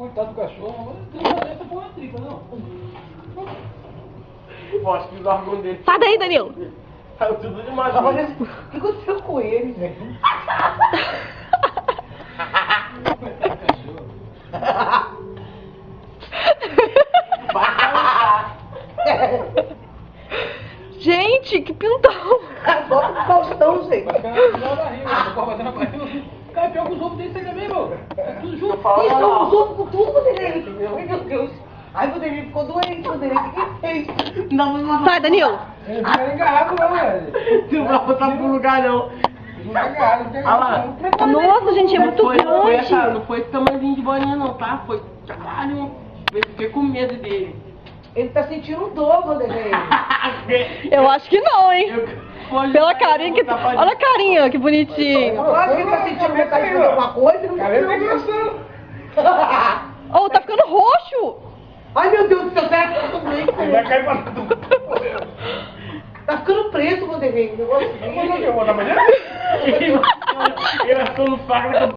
Coitado do cachorro, não tem essa porra tripa, não. Acho que os órgãos dele. Sai daí, Danilo! Saiu tudo de uma Olha, vez. o que aconteceu com ele, velho? Coitado do cachorro. Vai calar. Gente, que pintão! Bota o Faustão, gente. Vai ficar na barriga, o corpo batendo na barriga. Cara, pior que os ovos dele também, meu. É tudo junto. Eles estão usando com tudo, Rodrigo. Ai, meu Deus. Ai, o Rodrigo ficou doente, Rodrigo. O que fez? Não. Sai, Danilo! Ele não fica engarrado, não, velho. Não vai botar pro lugar, não. Não é agarrado, não tem Olha lá. agarrado. Nossa, gente, é muito grande! Não foi esse tamanhozinho de bolinha, não, tá? Foi caralho. Eu fiquei com medo dele. Ele tá sentindo dor, Rodrigo. Eu acho que não, hein? Olha Pela carinha que... Olha a carinha, que bonitinho! Eu acho que ele tá sentindo vontade de fazer alguma coisa. Não Cara, ele tá tá gostando. Oh, tá ficando roxo! Ai, meu Deus do céu, será que tá tudo bem? Ele vai cair pra tudo. Tá ficando preto, Rodrigo. O negócio Vamos fazer o quê? Vou botar amanhã? Ele assou no faca.